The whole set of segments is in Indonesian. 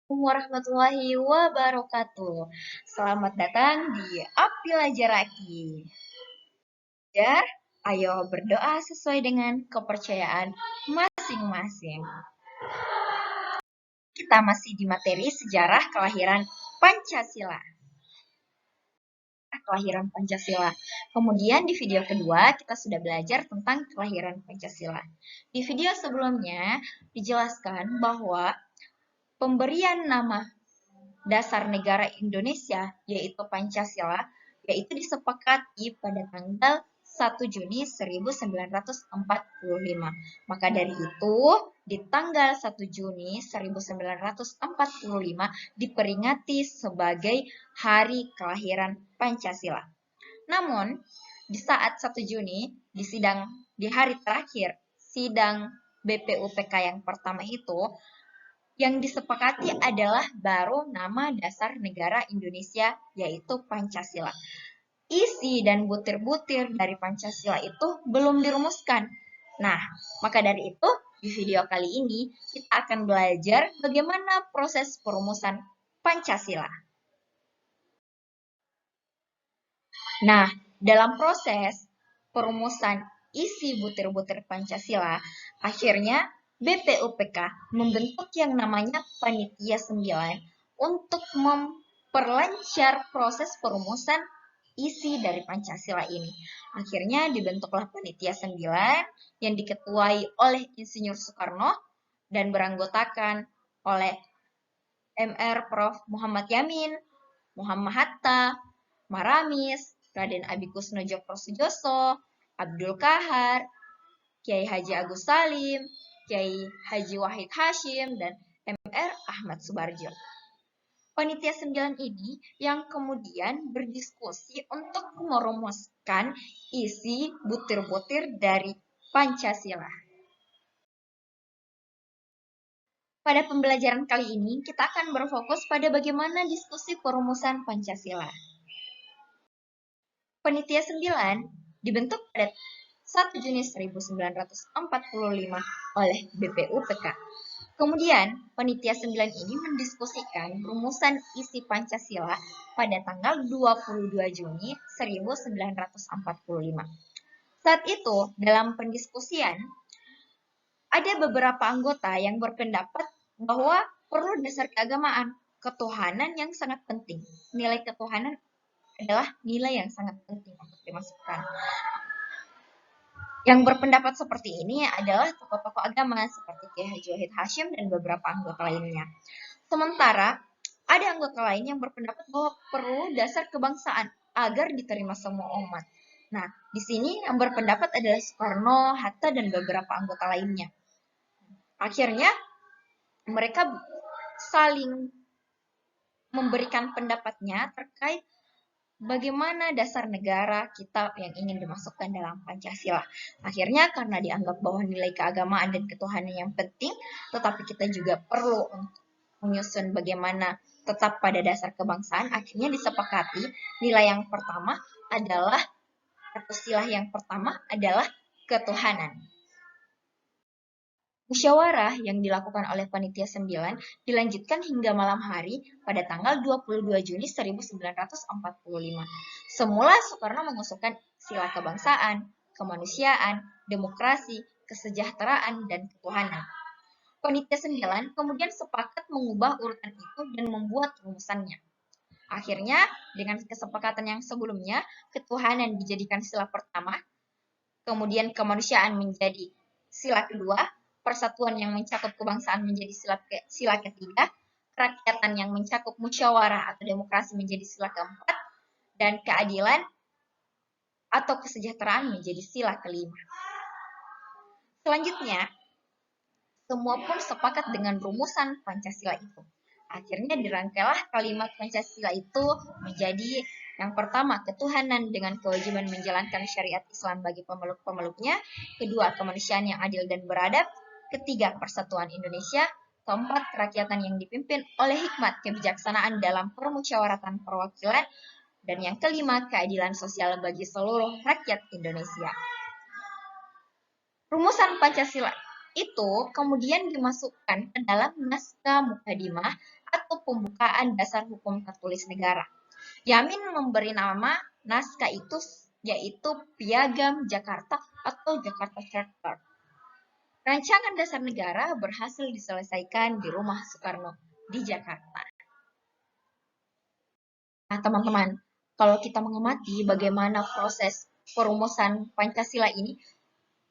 Warahmatullahi wabarakatuh. Selamat datang di Apila Jaraki. Jar, ayo berdoa sesuai dengan kepercayaan masing-masing. Kita masih di materi sejarah kelahiran Pancasila. Kemudian di video kedua kita sudah belajar tentang kelahiran Pancasila. Di video sebelumnya dijelaskan bahwa pemberian nama dasar negara Indonesia, yaitu Pancasila, yaitu disepakati pada tanggal 1 Juni 1945. Maka dari itu, di tanggal 1 Juni 1945 diperingati sebagai Hari Kelahiran Pancasila. Namun, di saat 1 Juni, di hari terakhir sidang BPUPK yang pertama itu, yang disepakati adalah baru nama dasar negara Indonesia, yaitu Pancasila. Isi dan butir-butir dari Pancasila itu belum dirumuskan. Nah, maka dari itu, di video kali ini kita akan belajar bagaimana proses perumusan Pancasila. Nah, dalam proses perumusan isi butir-butir Pancasila, akhirnya BPUPK membentuk yang namanya Panitia 9 untuk memperlancar proses perumusan isi dari Pancasila ini. Akhirnya dibentuklah Panitia 9 yang diketuai oleh Insinyur Soekarno dan beranggotakan oleh Mr. Prof. Muhammad Yamin, Muhammad Hatta, Maramis, Raden Abikus Nojokrosujoso, Abdul Kahar, Kiai Haji Agus Salim, Kiai Haji Wahid Hashim, dan Mr. Ahmad Subarjo. Panitia 9 ini yang kemudian berdiskusi untuk merumuskan isi butir-butir dari Pancasila. Pada pembelajaran kali ini, kita akan berfokus pada bagaimana diskusi perumusan Pancasila. Panitia 9 dibentuk pada 1 Juni 1945 oleh BPUPK. Kemudian, Panitia 9 ini mendiskusikan rumusan isi Pancasila pada tanggal 22 Juni 1945. Saat itu, dalam pendiskusian, ada beberapa anggota yang berpendapat bahwa perlu dasar keagamaan, ketuhanan yang sangat penting. Nilai ketuhanan adalah nilai yang sangat penting untuk dimasukkan. Yang berpendapat seperti ini adalah tokoh-tokoh agama seperti Kiai Haji Wahid Hashim dan beberapa anggota lainnya. Sementara ada anggota lain yang berpendapat bahwa perlu dasar kebangsaan agar diterima semua umat. Nah, di sini yang berpendapat adalah Soekarno, Hatta, dan beberapa anggota lainnya. Akhirnya, mereka saling memberikan pendapatnya terkait bagaimana dasar negara kita yang ingin dimasukkan dalam Pancasila. Akhirnya karena dianggap bahwa nilai keagamaan dan ketuhanan yang penting, tetapi kita juga perlu menyusun bagaimana tetap pada dasar kebangsaan, akhirnya disepakati nilai yang pertama adalah, atau istilah yang pertama adalah ketuhanan. Musyawarah yang dilakukan oleh Panitia 9 dilanjutkan hingga malam hari pada tanggal 22 Juni 1945. Semula Soekarno mengusulkan sila kebangsaan, kemanusiaan, demokrasi, kesejahteraan, dan ketuhanan. Panitia 9 kemudian sepakat mengubah urutan itu dan membuat rumusannya. Akhirnya, dengan kesepakatan yang sebelumnya, ketuhanan dijadikan sila pertama, kemudian kemanusiaan menjadi sila kedua, persatuan yang mencakup kebangsaan menjadi sila ketiga, kerakyatan yang mencakup musyawarah atau demokrasi menjadi sila keempat, dan keadilan atau kesejahteraan menjadi sila kelima. Selanjutnya, semua pun sepakat dengan rumusan Pancasila itu. Akhirnya dirangkailah kalimat Pancasila itu menjadi yang pertama, ketuhanan dengan kewajiban menjalankan syariat Islam bagi pemeluk-pemeluknya. Kedua, kemanusiaan yang adil dan beradab. Ketiga, persatuan Indonesia. Keempat, kerakyatan yang dipimpin oleh hikmat kebijaksanaan dalam permusyawaratan perwakilan. Dan yang kelima, keadilan sosial bagi seluruh rakyat Indonesia. Rumusan Pancasila itu kemudian dimasukkan ke dalam naskah mukadimah atau pembukaan dasar hukum tertulis negara. Yamin memberi nama naskah itu yaitu Piagam Jakarta atau Jakarta Charter. Rancangan dasar negara berhasil diselesaikan di rumah Soekarno di Jakarta. Nah, teman-teman, kalau kita mengamati bagaimana proses perumusan Pancasila ini,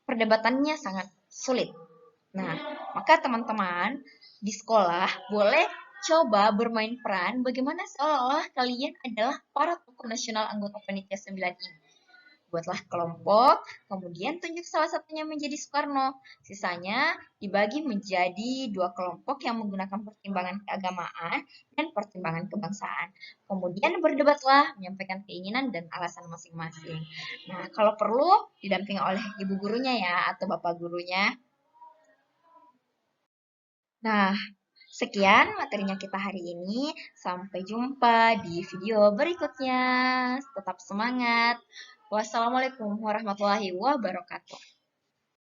perdebatannya sangat sulit. Nah, maka teman-teman di sekolah boleh coba bermain peran bagaimana seolah-olah kalian adalah para tokoh nasional anggota Panitia 9 ini. Buatlah kelompok, kemudian tunjuk salah satunya menjadi Soekarno. Sisanya dibagi menjadi 2 kelompok yang menggunakan pertimbangan keagamaan dan pertimbangan kebangsaan. Kemudian berdebatlah, menyampaikan keinginan dan alasan masing-masing. Nah, kalau perlu didampingi oleh ibu gurunya ya, atau bapak gurunya. Nah, sekian materinya kita hari ini. Sampai jumpa di video berikutnya. Tetap semangat. Wassalamualaikum warahmatullahi wabarakatuh.